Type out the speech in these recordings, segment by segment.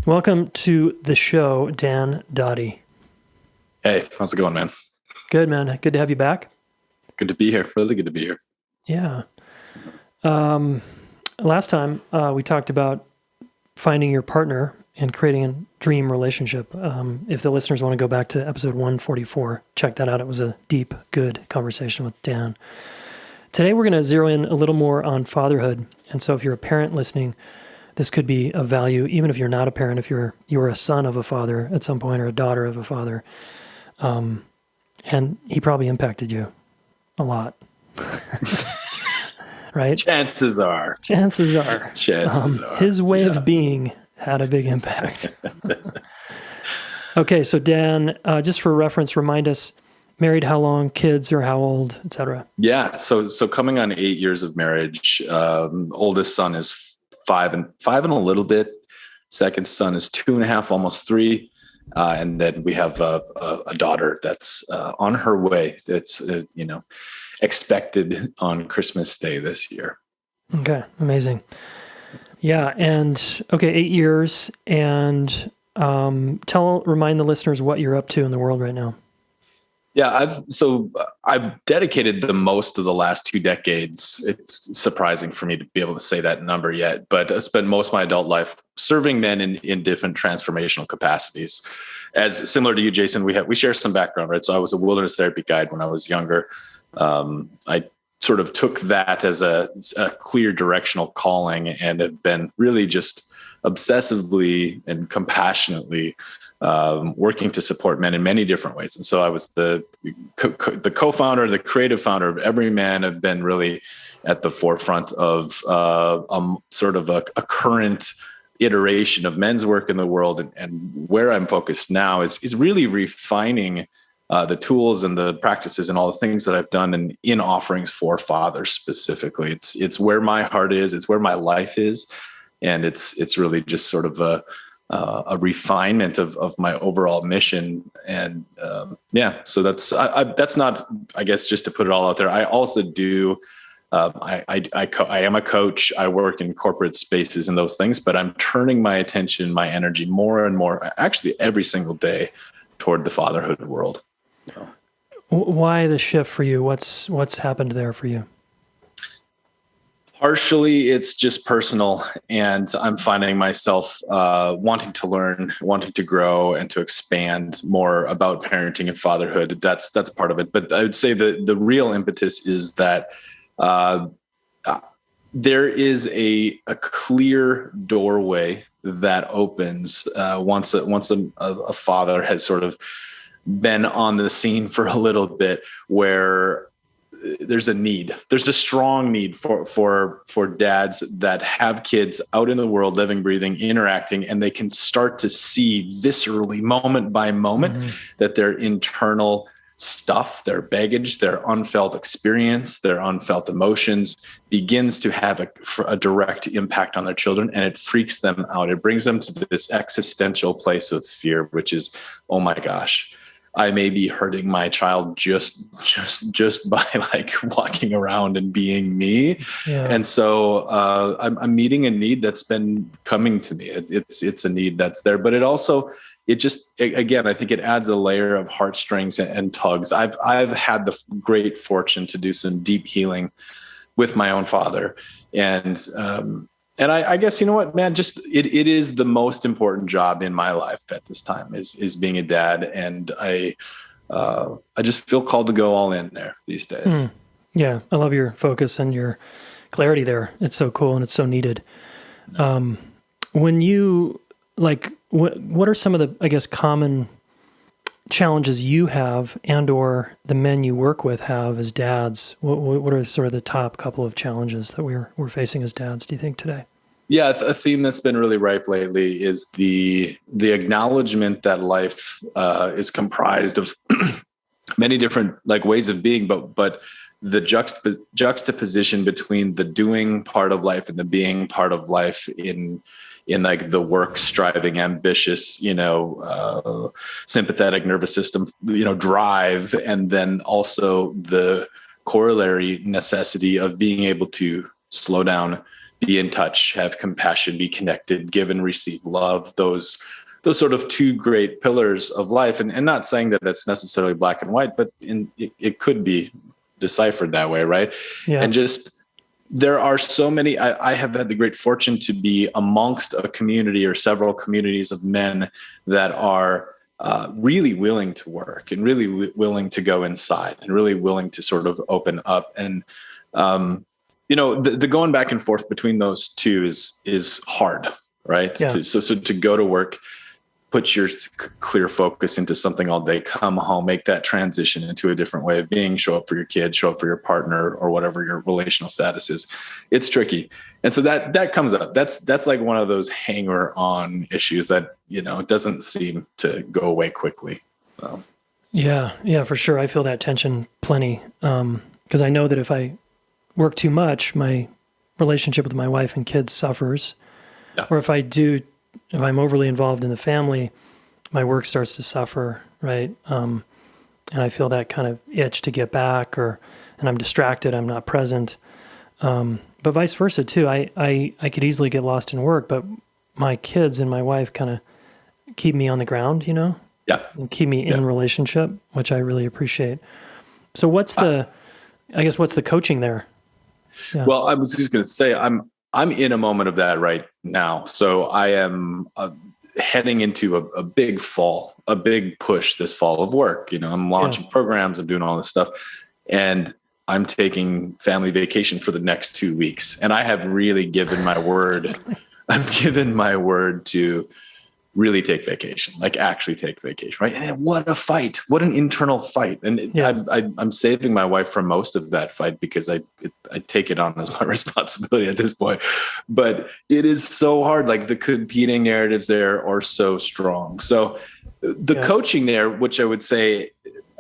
Welcome to the show, Dan Doty. Hey, how's it going, man? Good, man. Good to have you back. Good to be here. Really good to be here. Yeah. Last time we talked about finding your partner and creating a dream relationship. If the listeners want to go back to episode 144, check that out. It was a deep, good conversation with Dan. Today we're going to zero in a little more on fatherhood. And so if you're a parent listening, this could be of value, even if you're not a parent, if you're a son of a father at some point or a daughter of a father. And he probably impacted you a lot. Right? Chances are. His way of being had a big impact. Okay, so Dan, just for reference, remind us, married how long, kids are how old, et cetera? Yeah, so coming on 8 years of marriage. Oldest son is five and a little bit. Second son is 2.5, almost 3. And then we have a daughter that's on her way. That's expected on Christmas Day this year. Okay, amazing. Yeah, and okay, 8 years, and remind the listeners what you're up to in the world right now. Yeah, I've dedicated the most of the last 2 decades. It's surprising for me to be able to say that number yet, but I spent most of my adult life serving men in different transformational capacities. As similar to you, Jason, we share some background, right? So I was a wilderness therapy guide when I was younger. I sort of took that as a clear directional calling and have been really just obsessively and compassionately working to support men in many different ways. And so I was the co-founder, the creative founder of Every Man. I've been really at the forefront of sort of a current iteration of men's work in the world. And where I'm focused now is really refining the tools and the practices and all the things that I've done in offerings for fathers specifically. It's where my heart is. It's where my life is. And it's really just sort of a refinement of my overall mission. And so that's not, I guess, just to put it all out there. I also do, I am a coach. I work in corporate spaces and those things, but I'm turning my attention, my energy more and more, actually every single day, toward the fatherhood world. Why the shift for you? What's happened there for you? Partially, it's just personal, and I'm finding myself wanting to learn, wanting to grow, and to expand more about parenting and fatherhood. That's part of it. But I would say the real impetus is that there is a clear doorway that opens once a father has sort of been on the scene for a little bit, where there's a strong need for dads that have kids out in the world, living, breathing, interacting, and they can start to see viscerally, moment by moment, that their internal stuff, their baggage, their unfelt experience, their unfelt emotions begins to have a direct impact on their children, and it freaks them out. It brings them to this existential place of fear, which is, oh my gosh, I may be hurting my child just by like walking around and being me. Yeah. And so I'm meeting a need that's been coming to me. It's a need that's there, but again, I think it adds a layer of heartstrings and tugs. I've had the great fortune to do some deep healing with my own father. And I guess, you know what, man, just it is the most important job in my life at this time is being a dad. And I just feel called to go all in there these days. Yeah. I love your focus and your clarity there. It's so cool. And it's so needed. When you what are some of the, I guess, common challenges you have and or the men you work with have as dads? What are sort of the top couple of challenges that we're facing as dads, do you think, today? Yeah, a theme that's been really ripe lately is the acknowledgement that life is comprised of many different ways of being, but the juxtaposition between the doing part of life and the being part of life in the work, striving, ambitious, sympathetic nervous system, drive, and then also the corollary necessity of being able to slow down, be in touch, have compassion, be connected, give and receive love, those sort of two great pillars of life. And not saying that it's necessarily black and white, but it could be deciphered that way, right? Yeah. And just, there are so many, I have had the great fortune to be amongst a community or several communities of men that are really willing to work and really willing to go inside and really willing to sort of open up. And, the going back and forth between those two is hard, right? Yeah. So to go to work, put your clear focus into something all day, come home, make that transition into a different way of being, show up for your kids, show up for your partner, or whatever your relational status is. It's tricky. And so that comes up. That's like one of those hanger on issues that, doesn't seem to go away quickly. Yeah, for sure. I feel that tension plenty. 'Cause I know that if I work too much, my relationship with my wife and kids suffers. Yeah. Or if I'm overly involved in the family, my work starts to suffer, right? And I feel that kind of itch to get back, and I'm distracted, I'm not present. But vice versa too. I could easily get lost in work, but my kids and my wife kind of keep me on the ground, Yeah. and keep me in relationship, which I really appreciate. So what's the coaching there? Yeah. Well, I was just going to say, I'm in a moment of that right now. So I am heading into a big fall, a big push this fall of work. I'm launching programs, I'm doing all this stuff, and I'm taking family vacation for the next 2 weeks. And I have really given my word. I've given my word to really take vacation, like actually take vacation, right? And what a fight, what an internal fight. And I'm saving my wife from most of that fight because I take it on as my responsibility at this point. But it is so hard. Like the competing narratives there are so strong. So the coaching there, which I would say,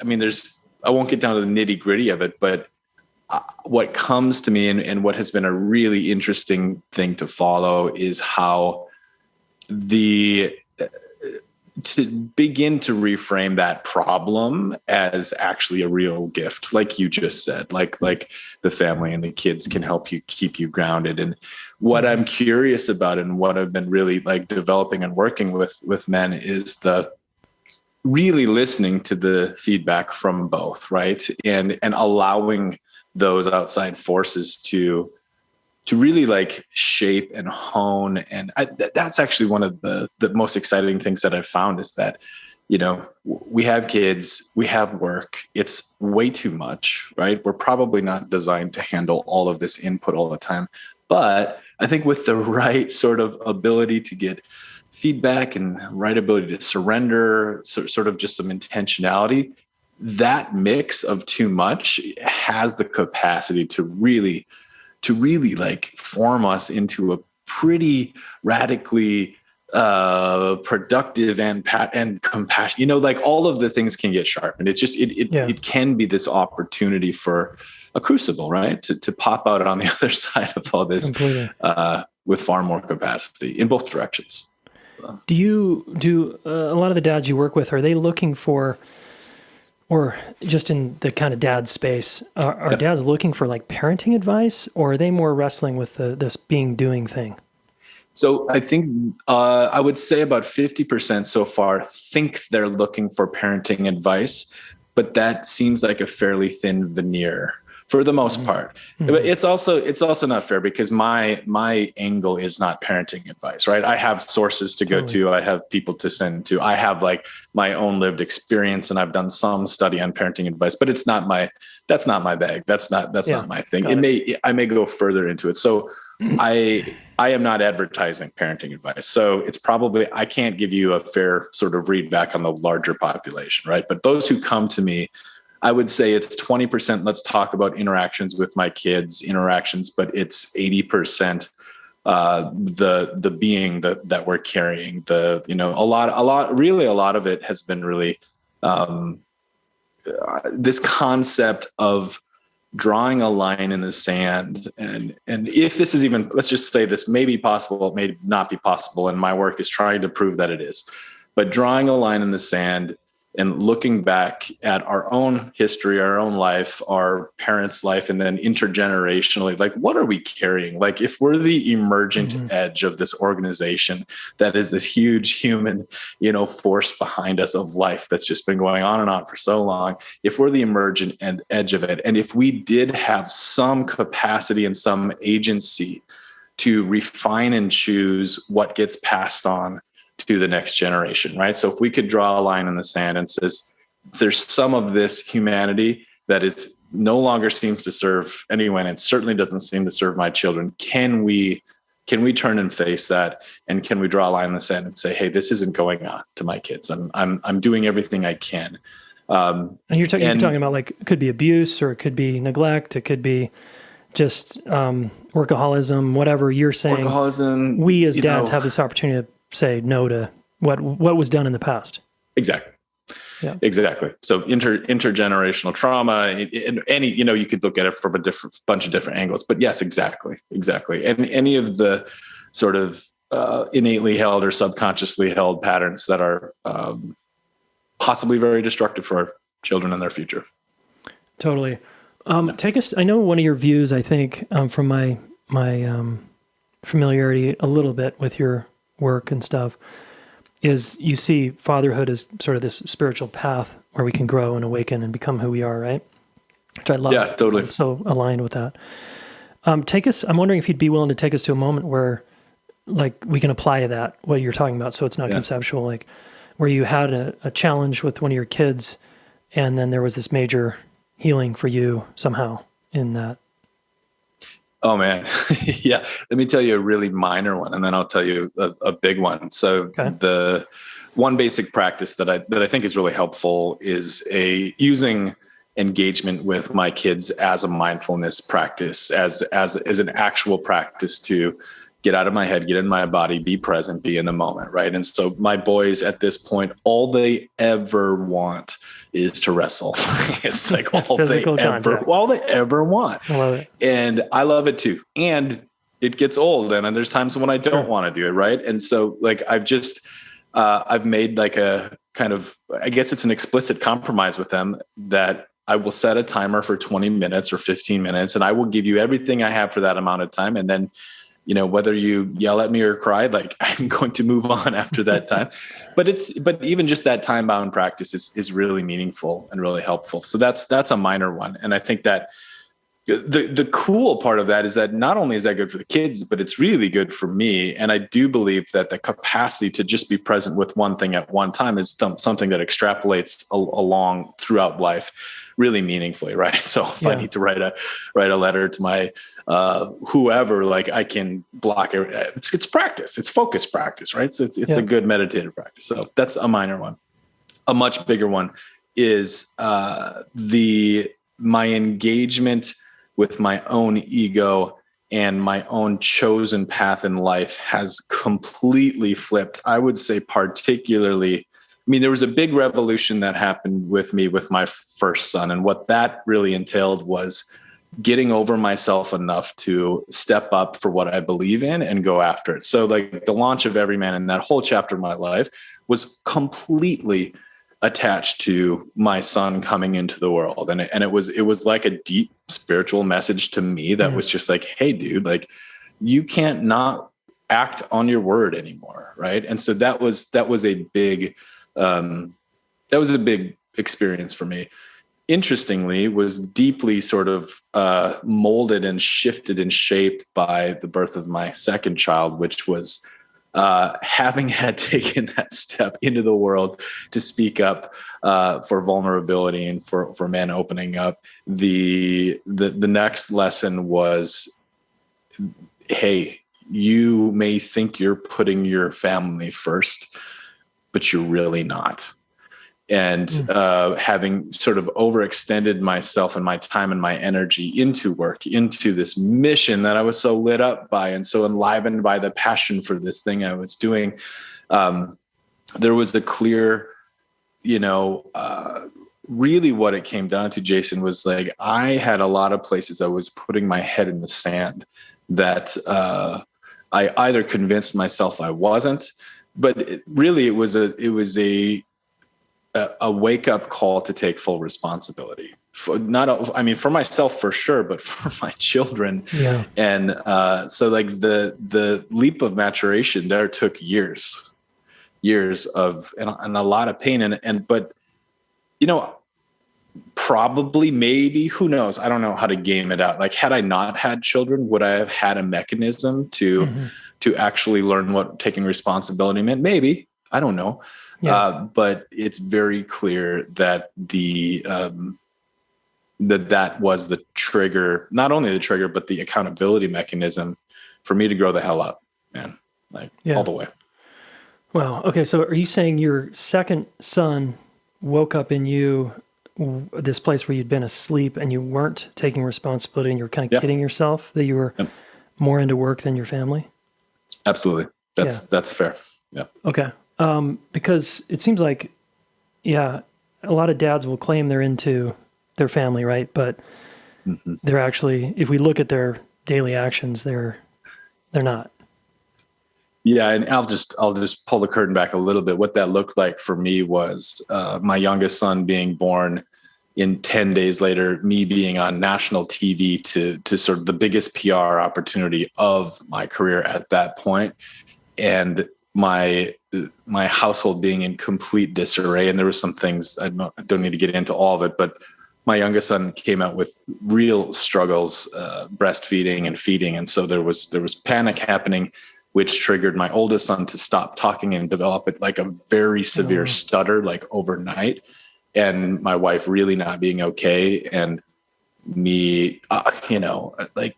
I won't get down to the nitty gritty of it, but what comes to me and what has been a really interesting thing to follow is how to begin to reframe that problem as actually a real gift, like you just said, like the family and the kids can help you keep you grounded. And what I'm curious about and what I've been really like developing and working with men is the really listening to the feedback from both, right? And allowing those outside forces to really like shape and hone. And that's actually one of the most exciting things that I've found is that, we have kids, we have work, it's way too much, right? We're probably not designed to handle all of this input all the time. But I think with the right sort of ability to get feedback and right ability to surrender, sort of just some intentionality, that mix of too much has the capacity to really like form us into a pretty radically productive and compassion. Like all of the things can get sharpened. It's just it can be this opportunity for a crucible, right? To pop out on the other side of all this with far more capacity in both directions. Do a lot of the dads you work with, are they looking for, or just in the kind of dad space, are dads looking for like parenting advice, or are they more wrestling with this doing thing? So I think I would say about 50% so far think they're looking for parenting advice, but that seems like a fairly thin veneer for the most part. But it's also not fair because my angle is not parenting advice, right? I have sources to go to, I have people to send to, I have like my own lived experience, and I've done some study on parenting advice, but that's not my bag. That's not my thing. I may go further into it. So I am not advertising parenting advice. So it's probably, I can't give you a fair sort of read back on the larger population, right? But those who come to me, I would say it's 20%. Let's talk about interactions with my kids, but it's 80% the being that we're carrying. A lot of it has been really this concept of drawing a line in the sand. And if this is even, let's just say this may be possible, it may not be possible, and my work is trying to prove that it is. But drawing a line in the sand and looking back at our own history, our own life, our parents' life, and then intergenerationally, like, what are we carrying? Like, if we're the emergent edge of this organization that is this huge human, force behind us of life that's just been going on and on for so long, if we're the emergent edge of it, and if we did have some capacity and some agency to refine and choose what gets passed on to the next generation, right? So if we could draw a line in the sand and says, there's some of this humanity that is no longer seems to serve anyone, and certainly doesn't seem to serve my children. Can we turn and face that? And can we draw a line in the sand and say, hey, this isn't going on to my kids. I'm doing everything I can. And you're talking about, like, it could be abuse, or it could be neglect. It could be just workaholism, whatever you're saying. Workaholism. We as dads have this opportunity to say no to what was done in the past. Exactly. Yeah. Exactly. So intergenerational trauma, and you could look at it from a bunch of different angles, but yes, exactly. And any of the sort of innately held or subconsciously held patterns that are possibly very destructive for our children and their future. Totally. Take us. I know one of your views, I think, from my familiarity a little bit with your work and stuff, is you see fatherhood as sort of this spiritual path where we can grow and awaken and become who we are, right? Which I love. Yeah, totally. I'm so aligned with that. I'm wondering if you'd be willing to take us to a moment where, like, we can apply that, what you're talking about, so it's not conceptual, like where you had a challenge with one of your kids, and then there was this major healing for you somehow in that. Oh man. Yeah. Let me tell you a really minor one, and then I'll tell you a big one. So the one basic practice that I think is really helpful is using engagement with my kids as a mindfulness practice, as an actual practice to get out of my head, get in my body, be present, be in the moment. Right. And so my boys at this point, all they ever want is to wrestle. It's like all they ever want. I love it. And I love it too. And it gets old, and there's times when I don't want to do it. Right. And so, like, I've made like a kind of, I guess it's an explicit compromise with them that I will set a timer for 20 minutes or 15 minutes, and I will give you everything I have for that amount of time. And then, whether you yell at me or cry, like, I'm going to move on after that time. But even just that time bound practice is really meaningful and really helpful. So that's a minor one. And I think that the cool part of that is that not only is that good for the kids, but it's really good for me. And I do believe that the capacity to just be present with one thing at one time is something that extrapolates along throughout life really meaningfully. Right. So if I need to write a letter to my whoever, like, I can block it. It's practice. It's focus practice, right? So it's a good meditative practice. So that's a minor one. A much bigger one is my engagement with my own ego and my own chosen path in life has completely flipped. I would say particularly, there was a big revolution that happened with me with my first son. And what that really entailed was getting over myself enough to step up for what I believe in and go after it. So, like, the launch of Every Man in that whole chapter of my life was completely attached to my son coming into the world. And it was like a deep spiritual message to me that was just like, hey dude, like, you can't not act on your word anymore. Right. And so that was a big experience for me. Interestingly, was deeply sort of molded and shifted and shaped by the birth of my second child, which was having had taken that step into the world to speak up for vulnerability and for men opening up. The next lesson was, hey, you may think you're putting your family first, but you're really not. And having sort of overextended myself and my time and my energy into work, into this mission that I was so lit up by and so enlivened by the passion for this thing I was doing, there was a clear, really what it came down to, Jason, was like, I had a lot of places I was putting my head in the sand that I either convinced myself I wasn't, but it was a a wake up call to take full responsibility. For for myself for sure, but for my children. Yeah. And so like the leap of maturation there took years of and a lot of pain. But probably, maybe, who knows? I don't know how to game it out. Like, had I not had children, would I have had a mechanism to actually learn what taking responsibility meant? Maybe. I don't know. Yeah. But it's very clear that that was the trigger, not only the trigger, but the accountability mechanism for me to grow the hell up, man. Like, all the way. Wow. Okay. So are you saying your second son woke up in you this place where you'd been asleep and you weren't taking responsibility and you were kind of kidding yourself that you were more into work than your family? Absolutely. That's fair. Yeah. Okay. Because it seems like, a lot of dads will claim they're into their family, right? But they're actually, if we look at their daily actions, they're not. Yeah, and I'll just pull the curtain back a little bit. What that looked like for me was my youngest son being born in 10 days later, me being on national TV to sort of the biggest PR opportunity of my career at that point, and my household being in complete disarray. And there were some things, I don't need to get into all of it, but my youngest son came out with real struggles, breastfeeding and feeding. And so there was panic happening, which triggered my oldest son to stop talking and develop it like a very severe stutter, like overnight. And my wife really not being okay. And me, like,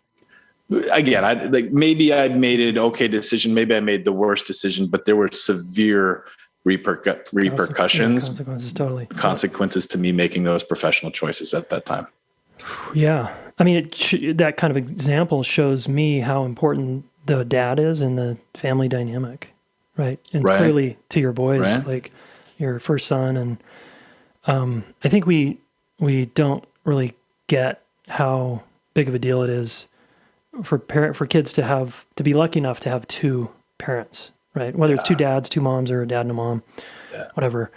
again, maybe I made an okay decision. Maybe I made the worst decision, but there were severe repercussions, consequences to me making those professional choices at that time. Yeah. I mean, that kind of example shows me how important the dad is in the family dynamic, right? And clearly to your boys, like your first son. And I think we don't really get how big of a deal it is for kids to be lucky enough to have two parents, right? Whether it's two dads, two moms, or a dad and a mom, whatever.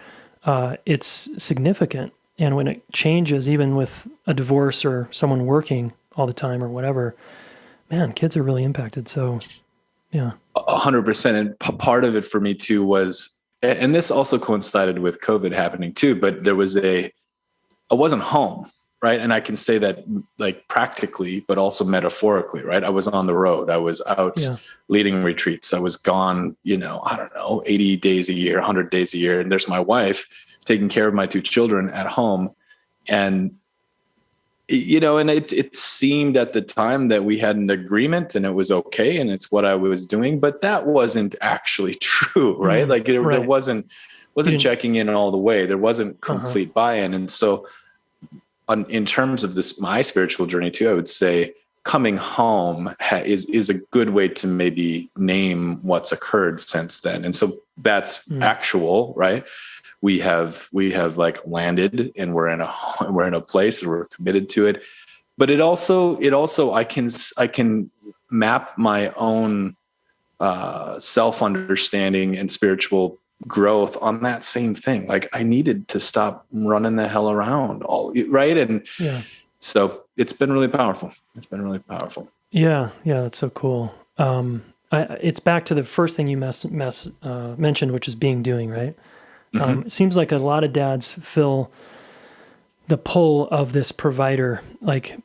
It's significant. And when it changes, even with a divorce or someone working all the time or whatever, man, kids are really impacted. So, yeah. 100%. And part of it for me too was, and this also coincided with COVID happening too, but there was I wasn't home, right? And I can say that like practically, but also metaphorically, right? I was on the road. I was out leading retreats. I was gone, 80 days a year, 100 days a year. And there's my wife taking care of my two children at home. And and it seemed at the time that we had an agreement and it was okay and it's what I was doing, but that wasn't actually true, right? Like there wasn't checking in all the way. There wasn't complete buy-in. And so in terms of my spiritual journey too, I would say coming home is a good way to maybe name what's occurred since then. And so that's actual, right? We have like landed and we're in a place and we're committed to it. But it also I can map my own self-understanding and spiritual growth on that same thing. Like I needed to stop running the hell around right. And so it's been really powerful. Yeah. Yeah. That's so cool. It's back to the first thing you mentioned, which is doing, right? It seems like a lot of dads feel the pull of this provider, like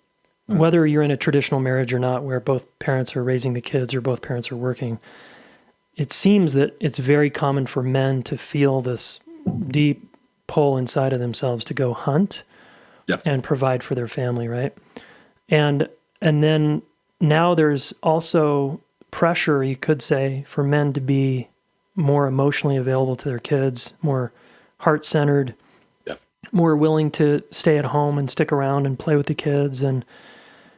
whether you're in a traditional marriage or not, where both parents are raising the kids or both parents are working. It seems that it's very common for men to feel this deep pull inside of themselves to go hunt and provide for their family, right? And then now there's also pressure, you could say, for men to be more emotionally available to their kids, more heart-centered, more willing to stay at home and stick around and play with the kids. And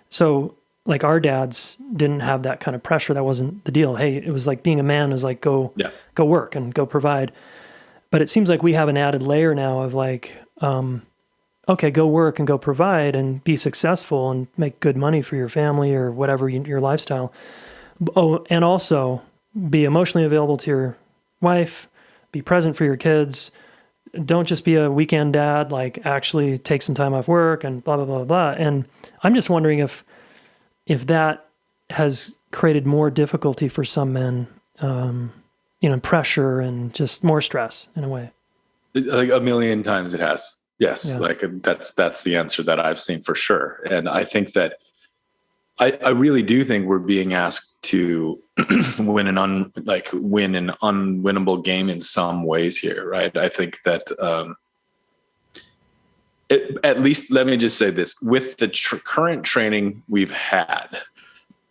so like our dads didn't have that kind of pressure. That wasn't the deal. Hey, it was like being a man was like, go work and go provide. But it seems like we have an added layer now of like, okay, go work and go provide and be successful and make good money for your family or whatever your lifestyle. Oh, and also be emotionally available to your wife, be present for your kids, don't just be a weekend dad, like actually take some time off work and blah, blah, blah, blah. And I'm just wondering if that has created more difficulty for some men, pressure and just more stress in a way. Like a million times it has. Yes. Yeah. Like that's the answer that I've seen for sure. And I think that I really do think we're being asked to win an unwinnable game in some ways here. Right. I think that, at least let me just say this, with the current training we've had,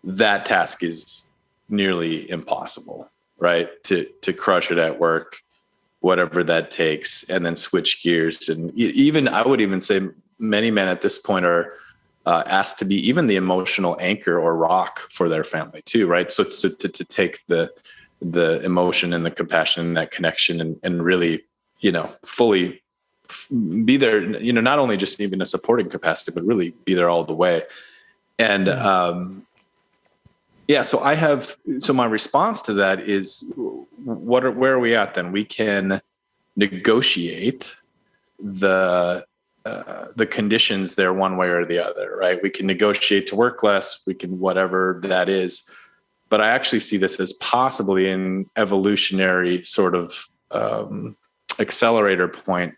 that task is nearly impossible, right? To crush it at work, whatever that takes, and then switch gears. And even, I would even say many men at this point are asked to be even the emotional anchor or rock for their family too, right? So to take the emotion and the compassion and that connection and really, fully be there, not only just even a supporting capacity, but really be there all the way. And, so my response to that is where are we at then? We can negotiate the conditions there one way or the other, right? We can negotiate to work less, we can, whatever that is. But I actually see this as possibly an evolutionary sort of accelerator point,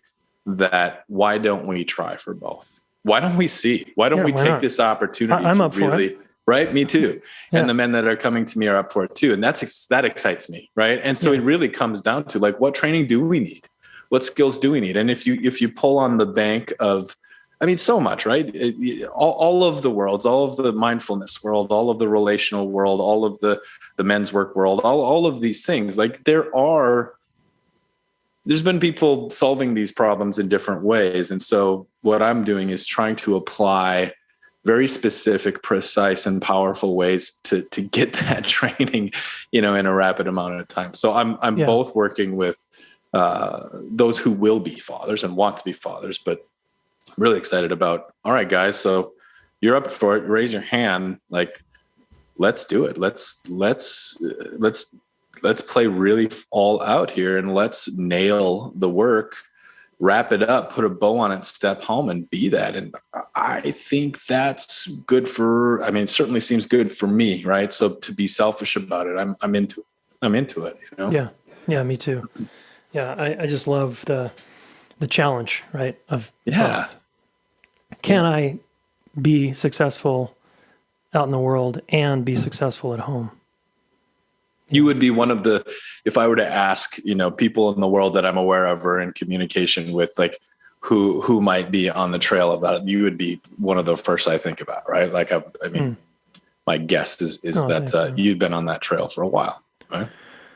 that why don't we try for both? Why don't we see? Why don't we take this opportunity I'm to up really, for it. right? Me too. Yeah. And the men that are coming to me are up for it too. And that excites me. Right. And so it really comes down to like, what training do we need? What skills do we need? And if you pull on the bank of, so much, right? All of the worlds, all of the mindfulness world, all of the relational world, all of the men's work world, all of these things, like there's been people solving these problems in different ways. And so what I'm doing is trying to apply very specific, precise, and powerful ways to get that training, in a rapid amount of time. So I'm both working with those who will be fathers and want to be fathers, but I'm really excited about, all right, guys, so you're up for it. Raise your hand. Like, let's do it. Let's play really all out here, and let's nail the work, wrap it up, put a bow on it, step home and be that. And I think that's good it certainly seems good for me. Right. So to be selfish about it, I'm into it. Yeah. Me too. Yeah. I just love the challenge, right? Can I be successful out in the world and be successful at home? You would be one of if I were to ask, people in the world that I'm aware of or in communication with, like who might be on the trail of that, you would be one of the first I think about, right? Like, my guess is that you've been on that trail for a while, right?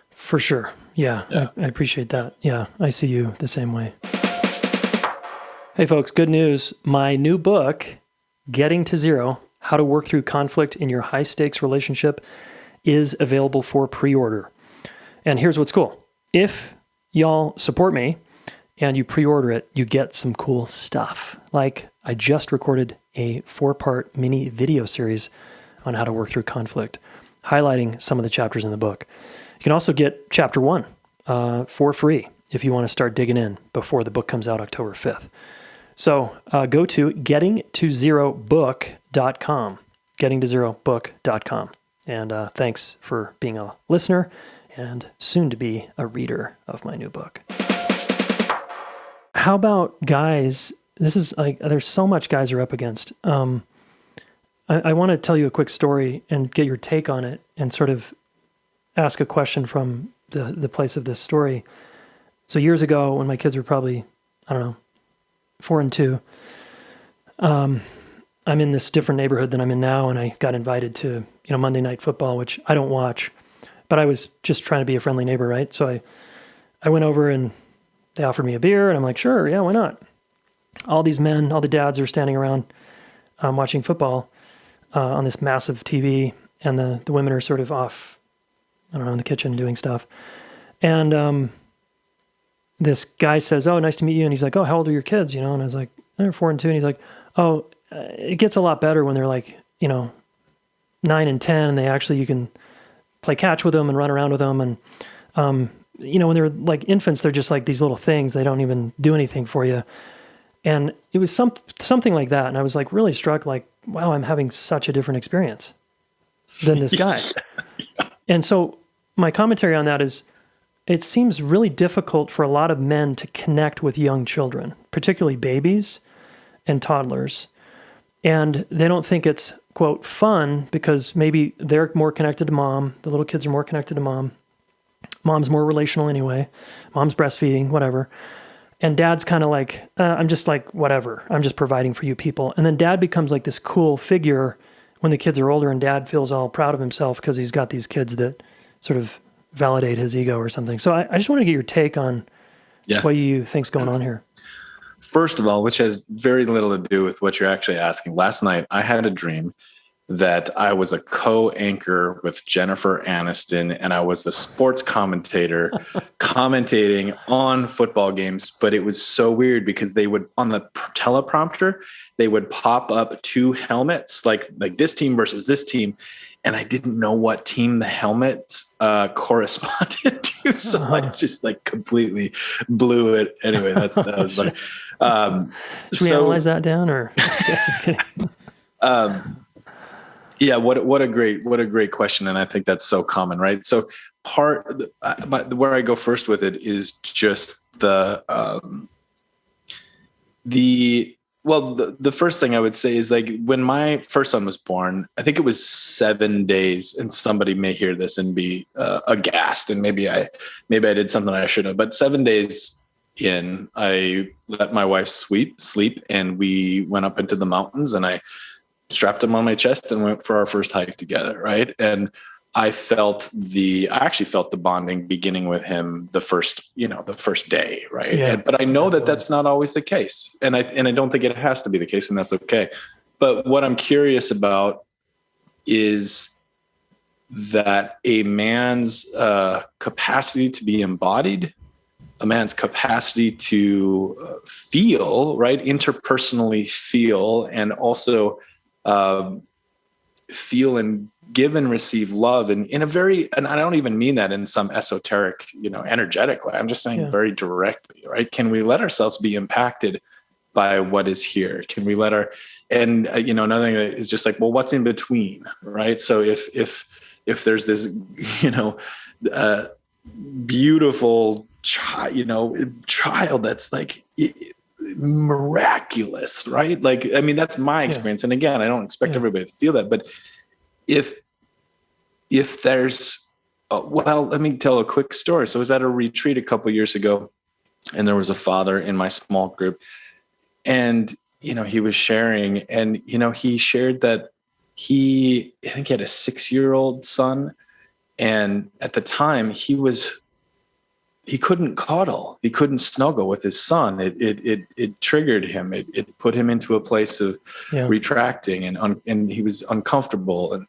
For sure. Yeah. I appreciate that. Yeah. I see you the same way. Hey folks, good news. My new book, Getting to Zero, How to Work Through Conflict in Your High Stakes Relationship, is available for pre-order. And here's what's cool. If y'all support me and you pre-order it, you get some cool stuff. Like I just recorded a 4-part mini video series on how to work through conflict, highlighting some of the chapters in the book. You can also get chapter 1 for free if you want to start digging in before the book comes out October 5th. So go to gettingtozerobook.com, gettingtozerobook.com. And thanks for being a listener and soon to be a reader of my new book. How about guys? This is like, there's so much guys are up against. I want to tell you a quick story and get your take on it and sort of ask a question from the place of this story. So years ago when my kids were probably, 4 and 2, I'm in this different neighborhood than I'm in now, and I got invited to, Monday Night Football, which I don't watch, but I was just trying to be a friendly neighbor, right? So I went over and they offered me a beer, and I'm like, sure, yeah, why not? All these men, all the dads are standing around watching football on this massive TV, and the women are sort of off, in the kitchen doing stuff. And this guy says, oh, nice to meet you. And he's like, oh, how old are your kids? And I was like, they're 4 and 2. And he's like, oh, it gets a lot better when they're like, 9 and 10, and you can play catch with them and run around with them. And when they're like infants, they're just like these little things. They don't even do anything for you. And it was something like that. And I was like really struck, like, wow, I'm having such a different experience than this guy. And so my commentary on that is, it seems really difficult for a lot of men to connect with young children, particularly babies and toddlers. And they don't think it's, quote, fun because maybe they're more connected to mom. The little kids are more connected to mom. Mom's more relational anyway. Mom's breastfeeding, whatever. And dad's kind of like, I'm just like, whatever. I'm just providing for you people. And then dad becomes like this cool figure when the kids are older, and dad feels all proud of himself because he's got these kids that sort of validate his ego or something. So I just want to get your take on what you think's going on here. First of all, which has very little to do with what you're actually asking. Last night, I had a dream that I was a co-anchor with Jennifer Aniston, and I was a sports commentator commentating on football games. But it was so weird because they would, on the teleprompter, they would pop up two helmets, like this team versus this team. And I didn't know what team the helmets corresponded to. So I just like completely blew it. Anyway, that was funny. Should we analyze that down, or just kidding? Yeah, what a great question, and I think that's so common, right? So where I go first with it is just the first thing I would say is, like, when my first son was born, I think it was 7 days, and somebody may hear this and be aghast, and maybe I did something I shouldn't have, but 7 days in, I let my wife sleep, and we went up into the mountains, and I strapped him on my chest and went for our first hike together. Right. And I actually felt the bonding beginning with him the first day. Right. Yeah, but I know that that's not always the case. And I don't think it has to be the case, and that's okay. But what I'm curious about is that a man's capacity to be embodied, a man's capacity to feel, right, interpersonally feel, and also feel and give and receive love in a very, and I don't even mean that in some esoteric, energetic way. I'm just saying very directly, right? Can we let ourselves be impacted by what is here? Can we let another thing that is just like, well, what's in between, right? So if there's this, beautiful child that's like miraculous, right? Like, I mean, that's my experience. And again, I don't expect everybody to feel that, but if there's, let me tell a quick story. So I was at a retreat a couple of years ago, and there was a father in my small group, and, he was sharing, and, he shared that I think he had a 6-year-old son. And at the time he couldn't cuddle. He couldn't snuggle with his son. It triggered him. It put him into a place of retracting, and he was uncomfortable. And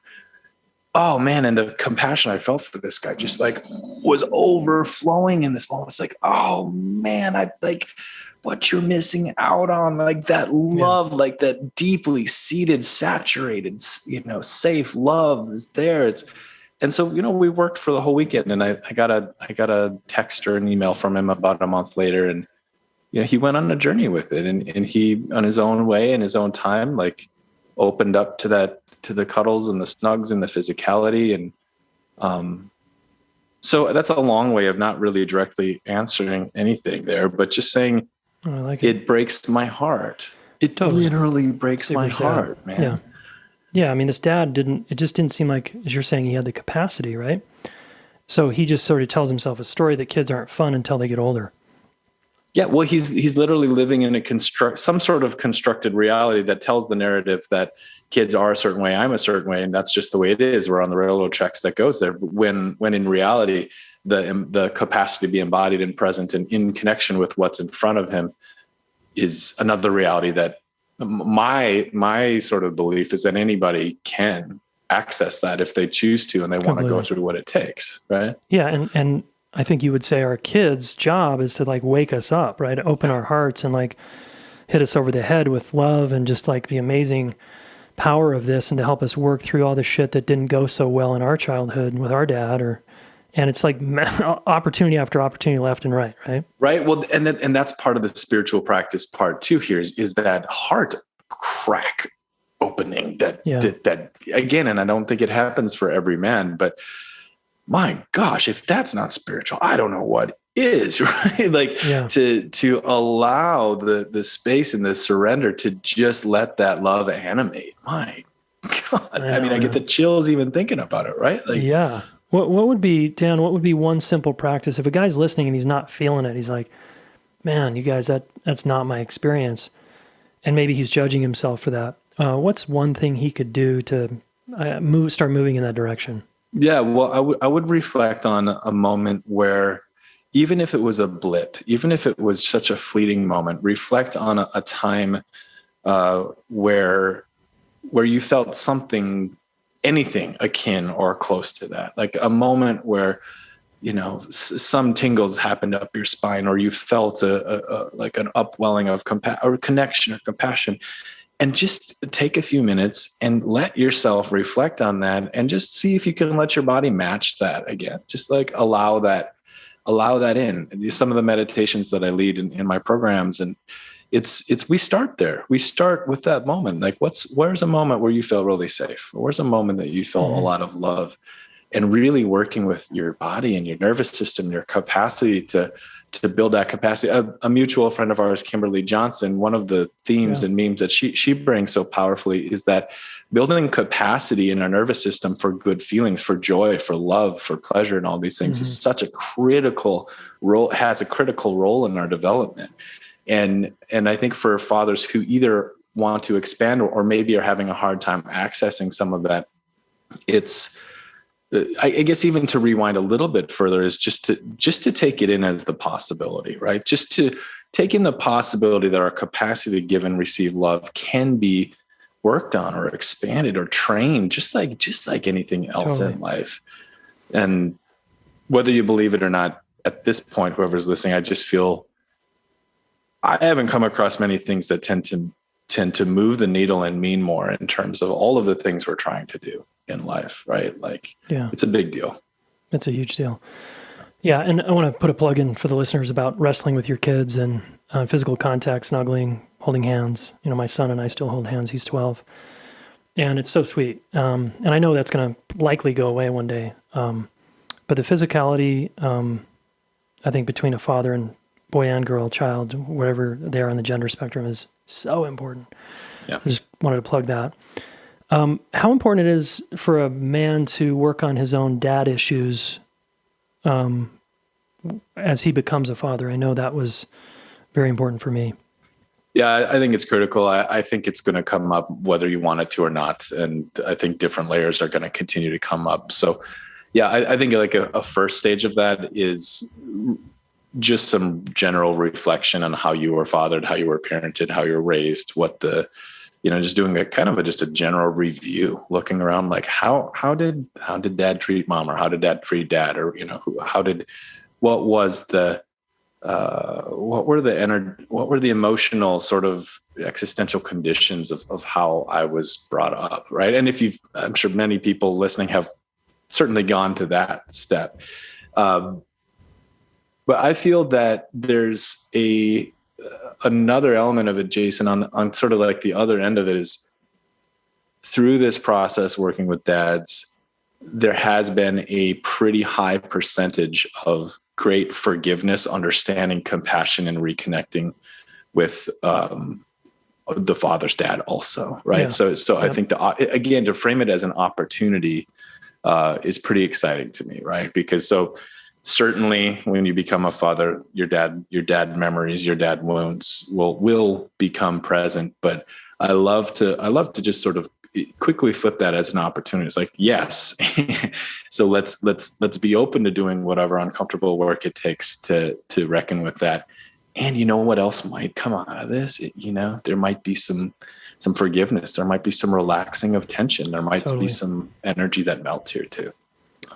oh man, and the compassion I felt for this guy just like was overflowing in this moment. It's like, oh man, I like what you're missing out on, like that love, like that deeply seated, saturated, safe love is there. And so, we worked for the whole weekend, and I got a text or an email from him about a month later, and he went on a journey with it, and he, on his own way, in his own time, like opened up to the cuddles and the snugs and the physicality, and so that's a long way of not really directly answering anything there, but just saying, I like it breaks my heart. It totally literally breaks my heart, man. Yeah. Yeah, I mean, this dad it just didn't seem like, as you're saying, he had the capacity, right? So he just sort of tells himself a story that kids aren't fun until they get older. Yeah, well, he's literally living in some sort of constructed reality that tells the narrative that kids are a certain way, I'm a certain way, and that's just the way it is. We're on the railroad tracks that goes there. When in reality, the capacity to be embodied and present and in connection with what's in front of him is another reality that my sort of belief is that anybody can access that if they choose to, and they want to go through what it takes, right? Yeah, and I think you would say our kids' job is to like wake us up, right? Open our hearts and like hit us over the head with love and just like the amazing power of this, and to help us work through all the shit that didn't go so well in our childhood with our dad, or And it's like opportunity after opportunity left and right, right? Right. Well, and that's part of the spiritual practice part too here is that heart crack opening that again, and I don't think it happens for every man, but my gosh, if that's not spiritual, I don't know what is, right? Like to allow the space and the surrender to just let that love animate. My God. I mean, I get the chills even thinking about it, right? Like, yeah. What would be, Dan, what would be one simple practice? If a guy's listening and he's not feeling it, he's like, man, you guys, that's not my experience. And maybe he's judging himself for that. What's one thing he could do to start moving in that direction? Yeah, well, I would reflect on a moment where, even if it was a blip, even if it was such a fleeting moment, reflect on a time where you felt something, anything akin or close to that, like a moment where, you know, some tingles happened up your spine, or you felt like an upwelling of connection or compassion. And just take a few minutes and let yourself reflect on that, and just see if you can let your body match that again. Just like allow that in. Some of the meditations that I lead in my programs, and we start there. We start with that moment. Like, where's a moment where you felt really safe? Where's a moment that you felt a lot of love? And really working with your body and your nervous system, your capacity to build that capacity. A mutual friend of ours, Kimberly Johnson, one of the themes and memes that she brings so powerfully is that building capacity in our nervous system for good feelings, for joy, for love, for pleasure, and all these things is such a critical role, has a critical role in our development. And I think for fathers who either want to expand or maybe are having a hard time accessing some of that, I guess even to rewind a little bit further is just to take it in as the possibility, right? Just to take in the possibility that our capacity to give and receive love can be worked on or expanded or trained, just like anything else in life. And whether you believe it or not, at this point, whoever's listening, I just feel I haven't come across many things that tend to move the needle and mean more in terms of all of the things we're trying to do in life, right? Like, it's a big deal. It's a huge deal. Yeah. And I want to put a plug in for the listeners about wrestling with your kids and physical contact, snuggling, holding hands. You know, my son and I still hold hands. He's 12. And it's so sweet. And I know that's going to likely go away one day. But the physicality, I think between a father and boy and girl, child, wherever they are on the gender spectrum, is so important. Yeah. I just wanted to plug that. How important it is for a man to work on his own dad issues as he becomes a father. I know that was very important for me. Yeah, I think it's critical. I think it's going to come up whether you want it to or not. And I think different layers are going to continue to come up. So yeah, I think like a first stage of that is just some general reflection on how you were fathered, how you were parented, how you were raised, just doing just a general review, looking around like how did dad treat mom, or how did dad treat dad, or what were the emotional sort of existential conditions of how I was brought up, right? And I'm sure many people listening have certainly gone to that step, but I feel that there's another element of it, Jason, on sort of like the other end of it, is through this process working with dads, there has been a pretty high percentage of great forgiveness, understanding, compassion, and reconnecting with the father's dad also, right? Yeah. So I think again, to frame it as an opportunity is pretty exciting to me, right? Because certainly when you become a father, your dad memories, your dad wounds will become present. But I love to just sort of quickly flip that as an opportunity. It's like, yes. So let's be open to doing whatever uncomfortable work it takes to reckon with that. And you know what else might come out of this? There might be some forgiveness. There might be some relaxing of tension. There might be some energy that melts here too.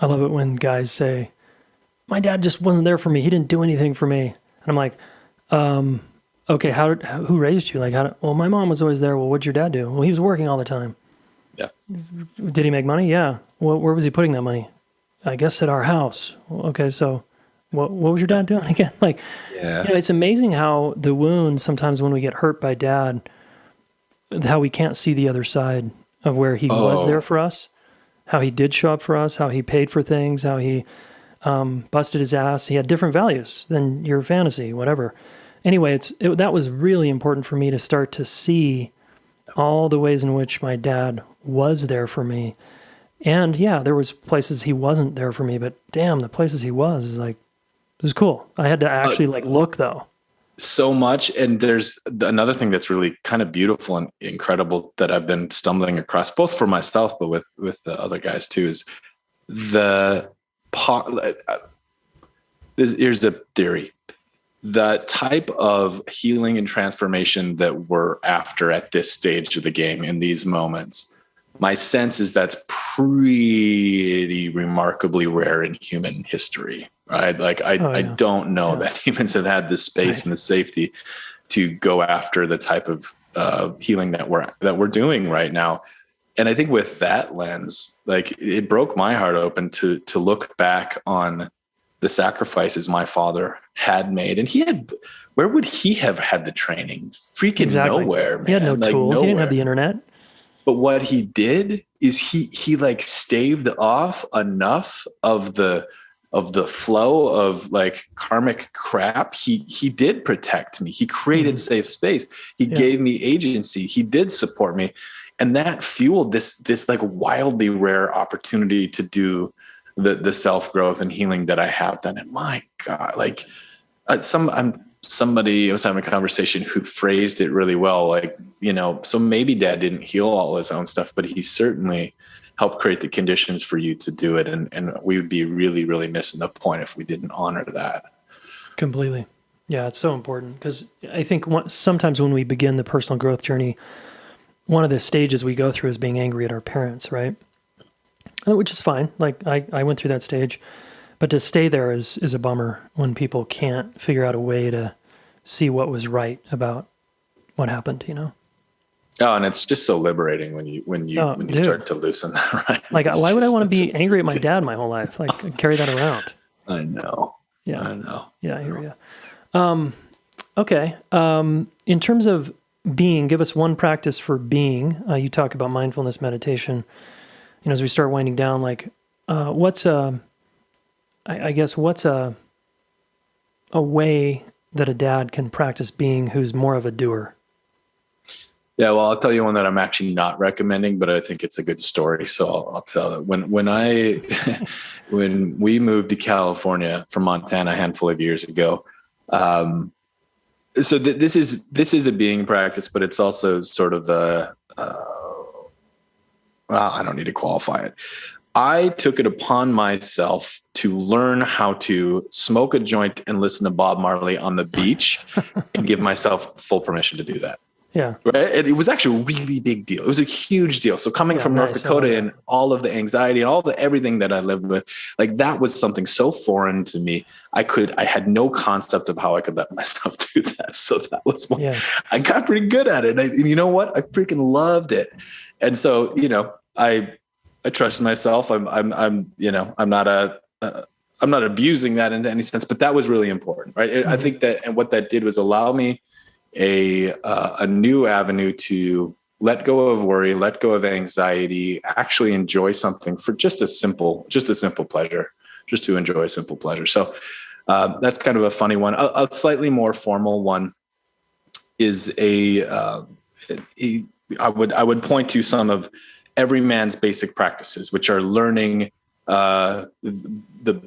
I love it when guys say, my dad just wasn't there for me. He didn't do anything for me. And I'm like, okay, who raised you? Like, well, my mom was always there. Well, what'd your dad do? Well, he was working all the time. Yeah. Did he make money? Yeah. Well, where was he putting that money? I guess at our house. Okay, so what was your dad doing again? Like, Yeah. it's amazing how the wound, sometimes when we get hurt by dad, how we can't see the other side of where he was there Oh, for us, how he did show up for us, how he paid for things, how he busted his ass. He had different values than your fantasy, whatever. Anyway, that was really important for me to start to see all the ways in which my dad was there for me. And yeah, there was places he wasn't there for me, but damn, the places he was is like, it was cool. I had to actually like look though. so much. And there's another thing that's really kind of beautiful and incredible that I've been stumbling across, both for myself, but with the other guys too, is the here's the theory. The type of healing and transformation that we're after at this stage of the game in these moments, my sense is that's pretty remarkably rare in human history, right? Like I don't know that humans have had the space and the safety to go after the type of healing that we're doing right now. And I think with that lens, like it broke my heart open to look back on the sacrifices my father had made. And where would he have had the training? Freaking nowhere, man. He had no tools. Nowhere. He didn't have the internet. But what he did is he like staved off enough of the flow of like karmic crap. He did protect me. He created safe space. He gave me agency. He did support me. And that fueled this like wildly rare opportunity to do the self-growth and healing that I have done. And my God, like somebody, I was having a conversation who phrased it really well. Like, so maybe dad didn't heal all his own stuff, but he certainly helped create the conditions for you to do it. And we would be really, really missing the point if we didn't honor that. Completely. Yeah. It's so important because I think sometimes when we begin the personal growth journey, one of the stages we go through is being angry at our parents, right? Which is fine. Like I went through that stage, but to stay there is a bummer when people can't figure out a way to see what was right about what happened, Oh, and it's just so liberating when you start to loosen that, right? Like, why would I want to be angry at my dad my whole life? Like, carry that around. I know. Yeah. I know. Yeah, I hear you. Okay. In terms of being, give us one practice for being. You talk about mindfulness meditation. As we start winding down, like, what's a way that a dad can practice being who's more of a doer? Yeah, well, I'll tell you one that I'm actually not recommending, but I think it's a good story. So I'll tell it. When we moved to California from Montana a handful of years ago, so this is a being practice, but it's also sort of well, I don't need to qualify it. I took it upon myself to learn how to smoke a joint and listen to Bob Marley on the beach and give myself full permission to do that. Yeah. Right. It was actually a really big deal. It was a huge deal. So coming from North Dakota and all of the anxiety and everything that I lived with, like that was something so foreign to me. I had no concept of how I could let myself do that. So that was I got pretty good at it. And you know what? I freaking loved it. And so, I trusted myself. I'm not abusing that in any sense, but that was really important. Right. Mm-hmm. I think that, and what that did was allow me a new avenue to let go of worry, let go of anxiety, actually enjoy something for just a simple pleasure, just to enjoy a simple pleasure. So that's kind of a funny one. A slightly more formal one is I would point to some of every man's basic practices, which are learning the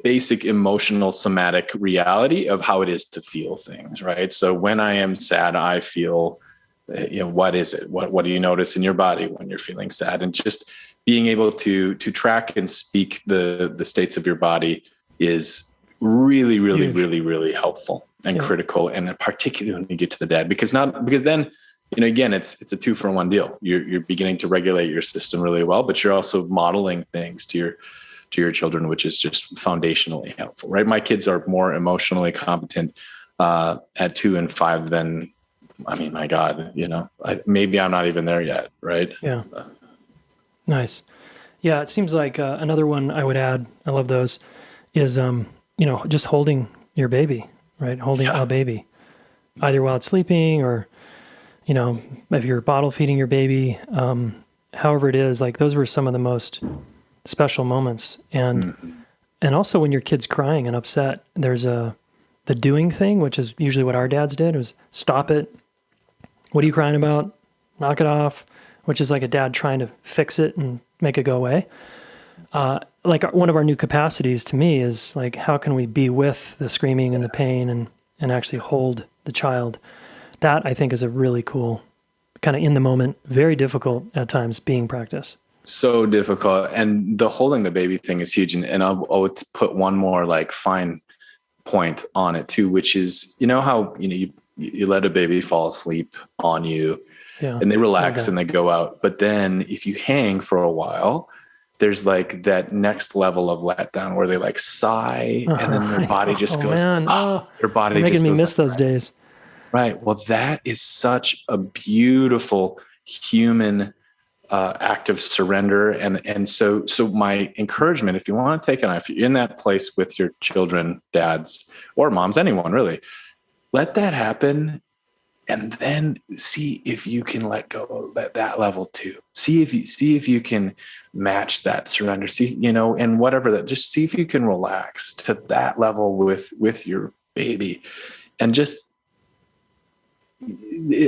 basic emotional somatic reality of how it is to feel things, right? So when I am sad, I feel, what is it? What do you notice in your body when you're feeling sad? And just being able to track and speak the states of your body is really, really, really, really helpful and critical. And particularly when you get to the dad, because then, again, it's a 2-for-1 deal. You're beginning to regulate your system really well, but you're also modeling things to your children, which is just foundationally helpful, right? My kids are more emotionally competent at 2 and 5 than, my God, maybe I'm not even there yet, right? Yeah. Nice. Yeah, it seems like another one I would add, I love those, is, just holding your baby, right? Holding Yeah. a baby, either while it's sleeping or, if you're bottle feeding your baby, however it is, like those were some of the most special moments. Mhm. And also when your kid's crying and upset, there's the doing thing, which is usually what our dads did, was stop it. What are you crying about? Knock it off, which is like a dad trying to fix it and make it go away. Like one of our new capacities to me is like, how can we be with the screaming and the pain and actually hold the child? That I think is a really cool, kind of in the moment, very difficult at times being practice. So difficult. And the holding the baby thing is huge. And I'll put one more like fine point on it too, which is, how, you let a baby fall asleep on you Yeah. and they relax Okay. and they go out. But then if you hang for a while, there's like that next level of letdown where they like sigh and then their body just Oh goes, man. Oh, their body you're making just me goes miss like, those days. right. Well, that is such a beautiful human act of surrender. And so my encouragement, if you want to take it on, if you're in that place with your children, dads or moms, anyone really, let that happen. And then see if you can let go at that level too. See if you can match that surrender. See, and whatever that, just see if you can relax to that level with your baby. And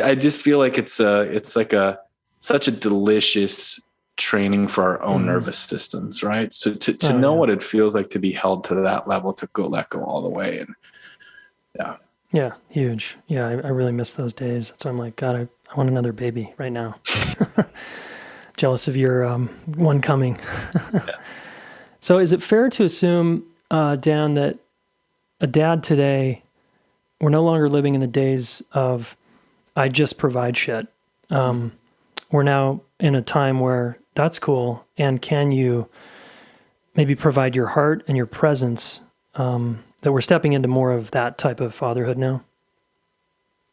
I just feel like it's like such a delicious training for our own nervous systems, right? So to know what it feels like to be held to that level, to let go all the way. And yeah. Yeah, huge. Yeah, I really miss those days. So I'm like, God, I want another baby right now. Jealous of your one coming. So is it fair to assume, Dan, that a dad today, we're no longer living in the days of I just provide shit. We're now in a time where that's cool. And can you maybe provide your heart and your presence, that we're stepping into more of that type of fatherhood now?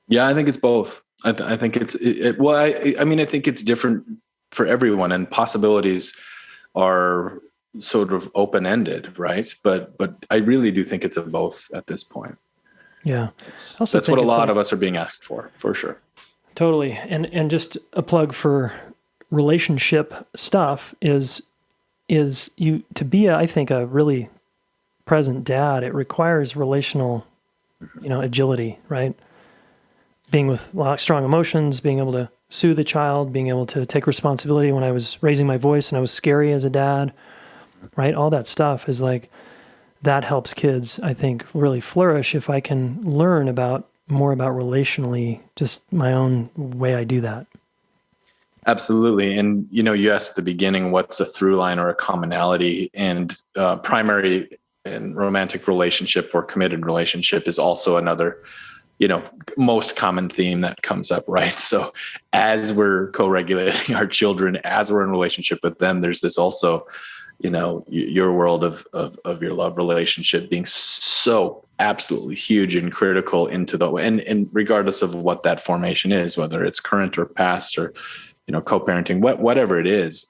Yeah, I think it's both. I think it's well. I mean, I think it's different for everyone, and possibilities are sort of open ended, right? But I really do think it's a both at this point. Yeah, That's what a lot of us are being asked for sure. Totally. And just a plug for relationship stuff is you to be I think a really present dad, it requires relational, agility, right? Being with strong emotions, being able to soothe the child, being able to take responsibility when I was raising my voice and I was scary as a dad, right? All that stuff is like, that helps kids, I think, really flourish if I can learn more about relationally, just my own way I do that. Absolutely. And, you asked at the beginning, what's a through line or a commonality, and primary and romantic relationship or committed relationship is also another, most common theme that comes up, right? So as we're co-regulating our children, as we're in relationship with them, there's this also, your world of your love relationship being so absolutely huge and critical into and regardless of what that formation is, whether it's current or past or, co-parenting, whatever it is.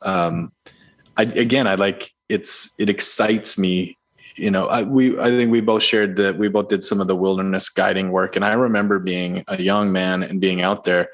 It excites me. I think we both shared that we both did some of the wilderness guiding work. And I remember being a young man and being out there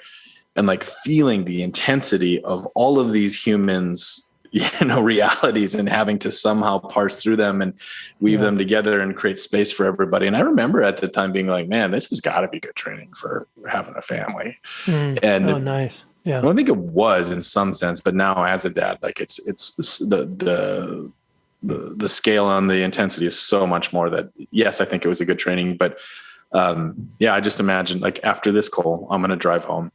and like feeling the intensity of all of these humans, realities, and having to somehow parse through them and weave them together and create space for everybody. And I remember at the time being like, man, this has got to be good training for having a family. And nice. Yeah. I don't think it was in some sense, but now as a dad, like it's the scale on the intensity is so much more that, yes, I think it was a good training, but I just imagine like after this call, I'm going to drive home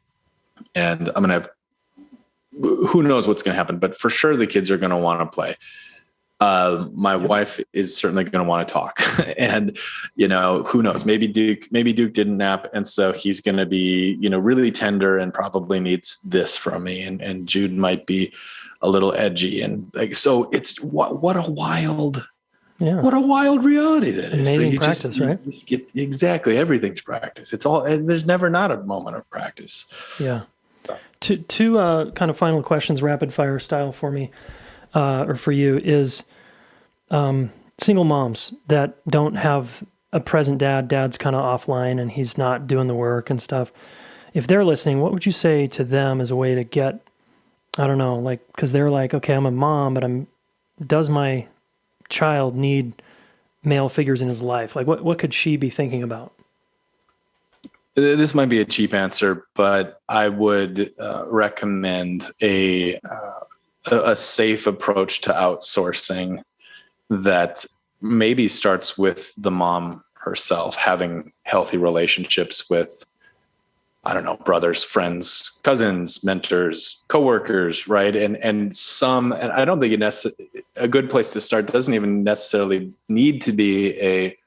and I'm going to have, who knows what's going to happen, but for sure the kids are going to want to play. My wife is certainly going to want to talk and, who knows, maybe Duke didn't nap. And so he's going to be, really tender and probably needs this from me. And Jude might be a little edgy. And like, so it's what a wild reality that is. Amazing So practice, right? You just get exactly everything's practice. It's all, there's never not a moment of practice. Yeah. Two kind of final questions, rapid fire style for me. or for you is single moms that don't have a present dad. Dad's kind of offline and he's not doing the work and stuff. If they're listening, what would you say to them as a way to get, I don't know, like, because they're like, okay, I'm a mom, but does my child need male figures in his life? Like, what could she be thinking about? This might be a cheap answer, but I would recommend a safe approach to outsourcing that maybe starts with the mom herself, having healthy relationships with, I don't know, brothers, friends, cousins, mentors, coworkers, right? And I don't think a good place to start doesn't even necessarily need to be a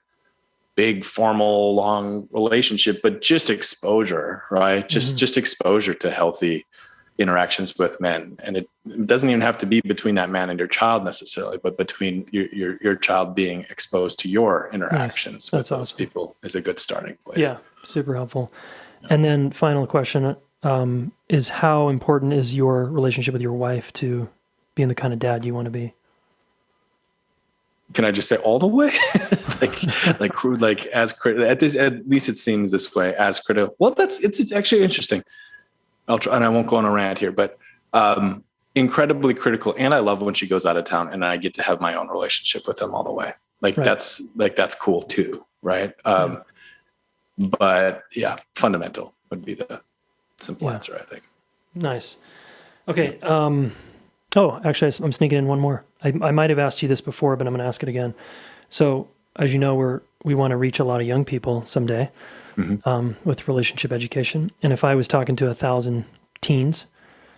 big, formal, long relationship, but just exposure, right? Just exposure to healthy interactions with men. And it doesn't even have to be between that man and your child necessarily, but between your child being exposed to your interactions with those people is a good starting place. Yeah, super helpful. And then final question is, how important is your relationship with your wife to being the kind of dad you want to be? Can I just say all the way? like as critical, at least it seems this way, as critical. Well, it's actually interesting. I'll try, and I won't go on a rant here, but incredibly critical. And I love when she goes out of town and I get to have my own relationship with them all the way. That's cool too. Right. But yeah, fundamental would be the simple answer, I think. Nice. Okay. Actually, I'm sneaking in one more. I might have asked you this before, but I'm going to ask it again. So, as you know, we want to reach a lot of young people someday with relationship education. And if I was talking to 1,000 teens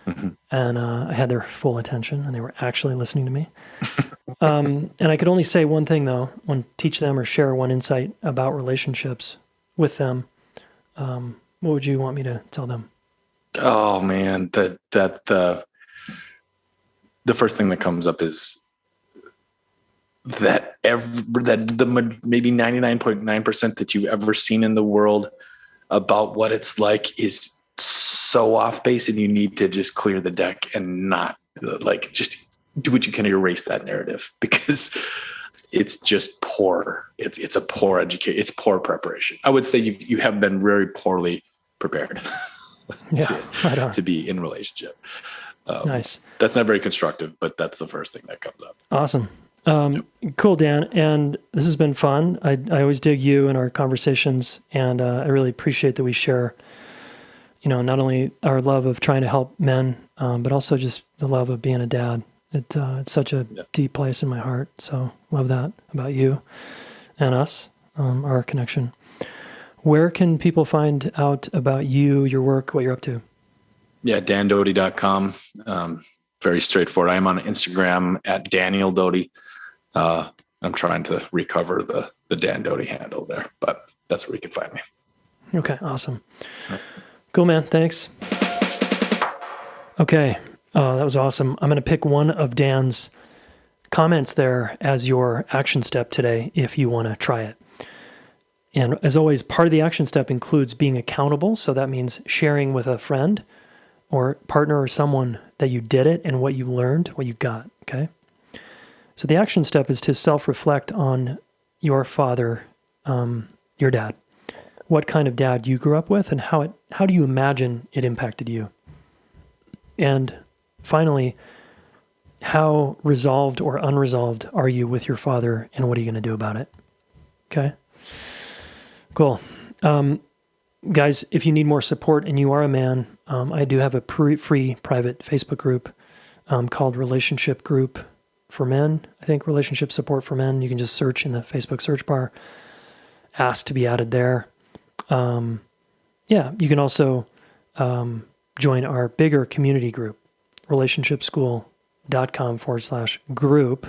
and I had their full attention and they were actually listening to me, and I could only say one thing though, teach them or share one insight about relationships with them, what would you want me to tell them? Oh man, the first thing that comes up is that the maybe 99.9% that you've ever seen in the world about what it's like is so off base, and you need to just clear the deck and not just do what you can to erase that narrative, because it's just poor. It's a poor education. It's poor preparation. I would say you have been very poorly prepared to be in relationship. Nice. That's not very constructive, but that's the first thing that comes up. Awesome. Cool, Dan. And this has been fun. I always dig you and our conversations, and I really appreciate that we share, not only our love of trying to help men, but also just the love of being a dad. It's such a deep place in my heart. So love that about you and us, our connection. Where can people find out about you, your work, what you're up to? Yeah, dandoty.com. Very straightforward. I am on Instagram at Daniel Doty. I'm trying to recover the Dan Doty handle there, but that's where you can find me. Okay, awesome. Cool, man. Thanks. Okay, that was awesome. I'm going to pick one of Dan's comments there as your action step today if you want to try it. And as always, part of the action step includes being accountable. So that means sharing with a friend or partner or someone that you did it and what you learned, what you got, okay? So the action step is to self-reflect on your father, your dad. What kind of dad you grew up with, and how do you imagine it impacted you? And finally, how resolved or unresolved are you with your father, and what are you going to do about it? Okay? Cool. Guys, if you need more support and you are a man, I do have a free private Facebook group called Relationship Group for Men. I think Relationship Support for Men. You can just search in the Facebook search bar, ask to be added there. You can also join our bigger community group, relationshipschool.com/group.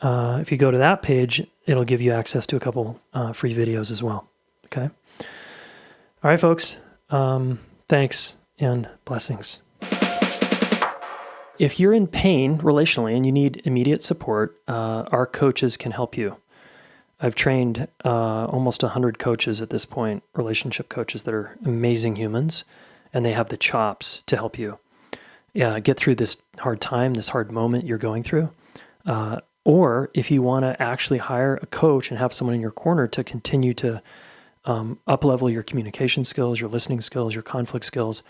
If you go to that page, it'll give you access to a couple free videos as well. Okay. All right, folks. Thanks and blessings. If you're in pain relationally and you need immediate support, our coaches can help you. I've trained almost 100 coaches at this point, relationship coaches that are amazing humans, and they have the chops to help you. get through this hard time, this hard moment you're going through. Or if you want to actually hire a coach and have someone in your corner to continue to up-level your communication skills, your listening skills, your conflict skills,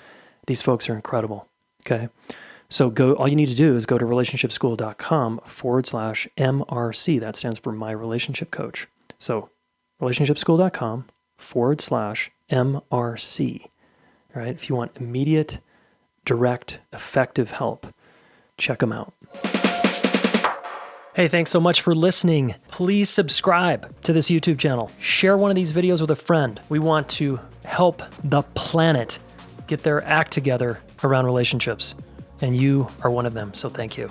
these folks are incredible. Okay. So all you need to do is go to relationshipschool.com/MRC. That stands for My Relationship Coach. So relationshipschool.com/MRC. Right? If you want immediate, direct, effective help, check them out. Hey, thanks so much for listening. Please subscribe to this YouTube channel. Share one of these videos with a friend. We want to help the planet get their act together around relationships, and you are one of them, so thank you.